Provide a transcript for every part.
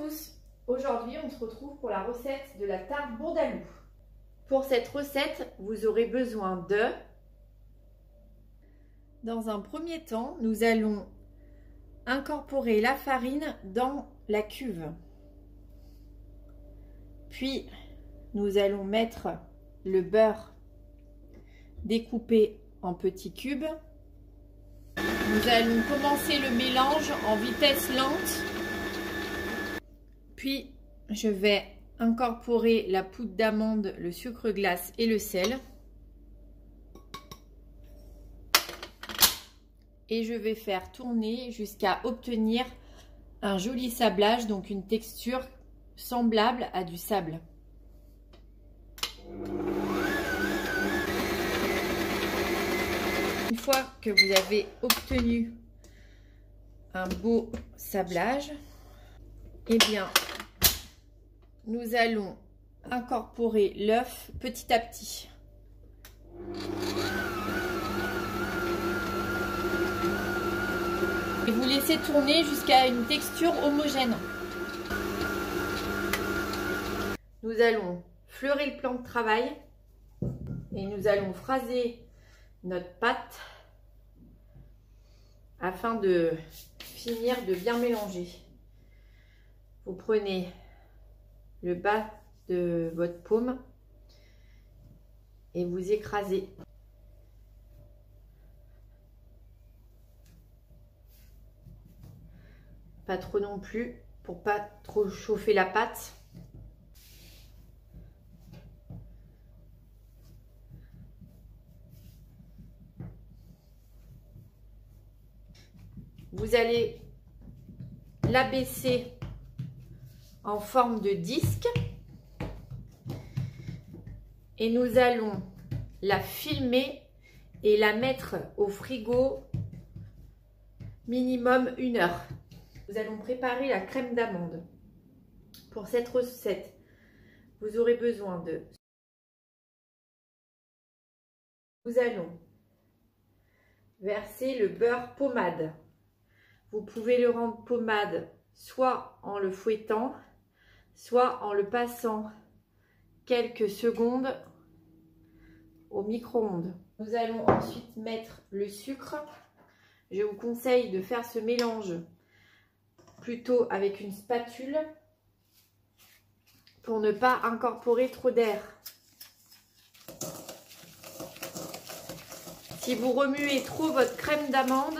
tous, aujourd'hui on se retrouve pour la recette de la tarte bourdaloue. Pour cette recette, vous aurez besoin de... Dans un premier temps, nous allons incorporer la farine dans la cuve. Puis, nous allons mettre le beurre découpé en petits cubes. Nous allons commencer le mélange en vitesse lente. Puis, je vais incorporer la poudre d'amande, le sucre glace et le sel. Et je vais faire tourner jusqu'à obtenir un joli sablage, donc une texture semblable à du sable. Une fois que vous avez obtenu un beau sablage, eh bien, nous allons incorporer l'œuf petit à petit. Et vous laissez tourner jusqu'à une texture homogène. Nous allons fleurer le plan de travail et nous allons phraser notre pâte afin de finir de bien mélanger. Vous prenez le bas de votre paume et vous écrasez. Pas trop non plus pour pas trop chauffer la pâte. Vous allez l'abaisser en forme de disque et nous allons la filmer et la mettre au frigo minimum 1 heure. Nous allons préparer la crème d'amande. Pour cette recette, vous aurez besoin de... Nous allons verser le beurre pommade. Vous pouvez le rendre pommade soit en le fouettant, soit en le passant quelques secondes au micro-ondes. Nous allons ensuite mettre le sucre. Je vous conseille de faire ce mélange plutôt avec une spatule pour ne pas incorporer trop d'air. Si vous remuez trop votre crème d'amande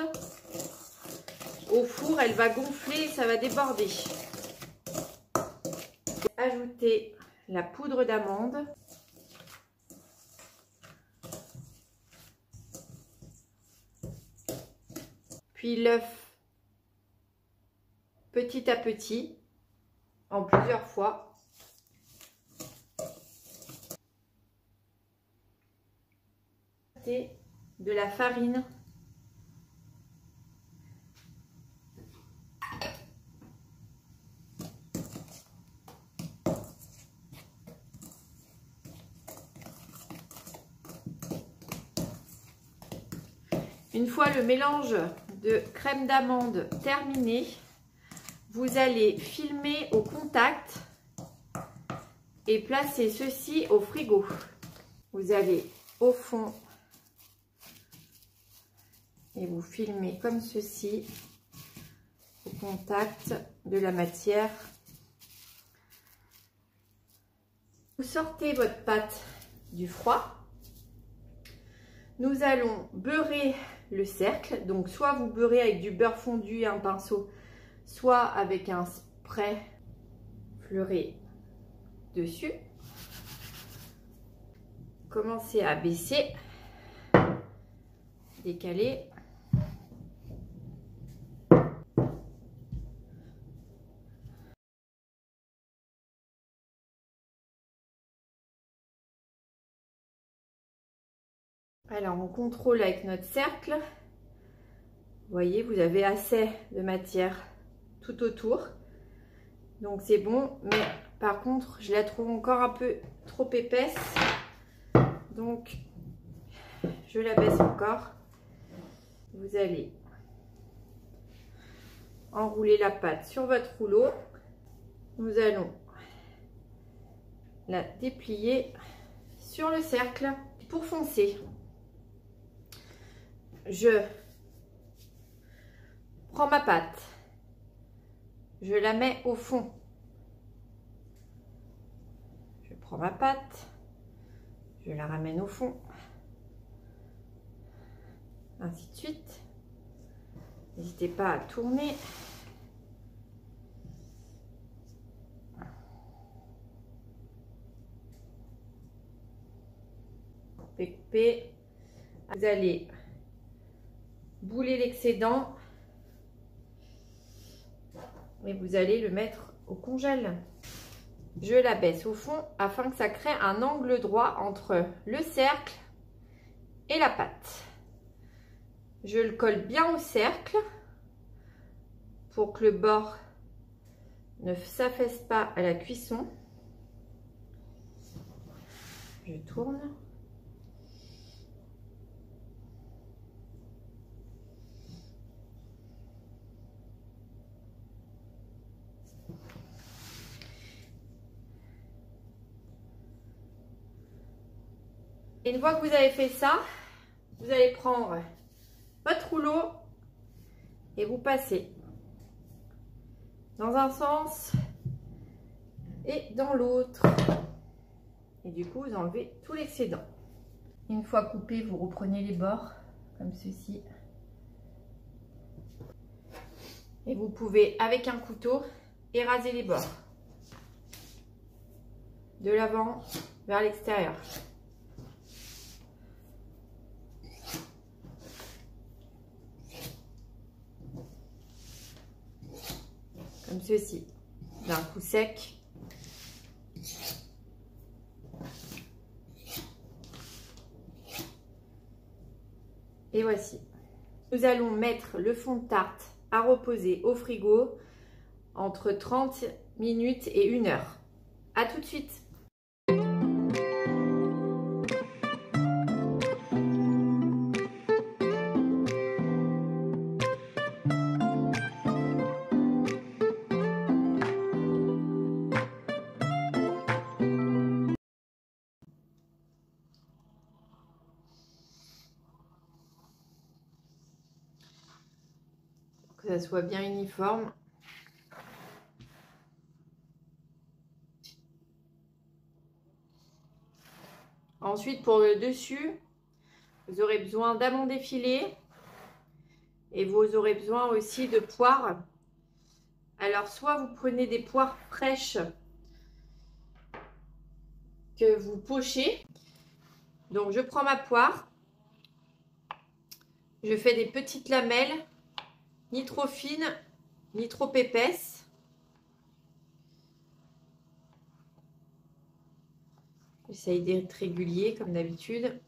au four, elle va gonfler et ça va déborder. Ajoutez la poudre d'amande. Puis l'œuf petit à petit, en plusieurs fois. De la farine. Une fois le mélange de crème d'amande terminé, vous allez filmer au contact et placer ceci au frigo. Vous allez au fond et vous filmez comme ceci au contact de la matière. Vous sortez votre pâte du froid. Nous allons beurrer le cercle. Donc soit vous beurrez avec du beurre fondu et un pinceau, soit avec un spray fleuré dessus. Commencez à baisser, décaler. Alors on contrôle avec notre cercle. Vous voyez, vous avez assez de matière tout autour. Donc c'est bon, mais par contre, je la trouve encore un peu trop épaisse. Donc, je la baisse encore. Vous allez enrouler la pâte sur votre rouleau nous allons la déplier sur le cercle. Pour foncer, je prends ma pâte, je la mets au fond. Je prends ma pâte, je la ramène au fond, ainsi de suite. N'hésitez pas à tourner. Couper. Vous allez bouler l'excédent et vous allez le mettre au congèle. Je la baisse au fond afin que ça crée un angle droit entre le cercle et la pâte. Je le colle bien au cercle pour que le bord ne s'affaisse pas à la cuisson. Je tourne. Et une fois que vous avez fait ça, vous allez prendre votre rouleau et vous passez dans un sens et dans l'autre. Et du coup, vous enlevez tout l'excédent. Une fois coupé, vous reprenez les bords comme ceci. Et vous pouvez, avec un couteau, éraser les bords de l'avant vers l'extérieur. Comme ceci, d'un coup sec. Et voici. Nous allons mettre le fond de tarte à reposer au frigo entre 30 minutes et 1 heure. À tout de suite. Que ça soit bien uniforme. Ensuite, pour le dessus, vous aurez besoin d'amandes effilées et vous aurez besoin aussi de poires. Alors, soit vous prenez des poires fraîches que vous pochez. Donc, je prends ma poire, je fais des petites lamelles, ni trop fines, ni trop épaisses. J'essaye d'être régulier comme d'habitude.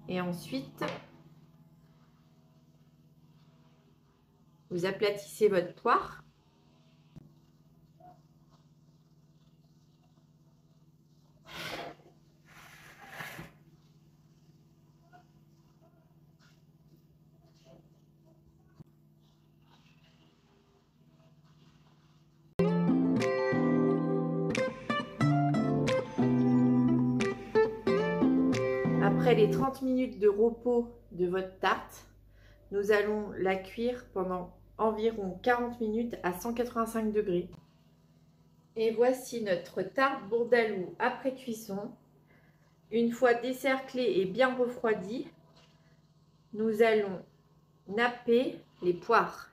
Et ensuite, vous aplatissez votre poire. Après les 30 minutes de repos de votre tarte, nous allons la cuire pendant environ 40 minutes à 185 degrés. Et voici notre tarte bourdaloue après cuisson. Une fois décerclée et bien refroidie, nous allons napper les poires.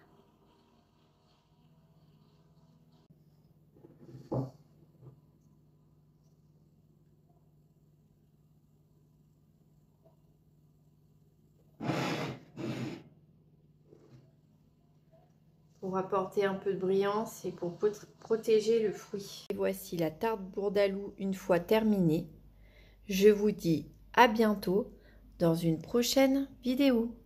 Pour apporter un peu de brillance et pour protéger le fruit. Et voici la tarte bourdaloue une fois terminée. Je vous dis à bientôt dans une prochaine vidéo.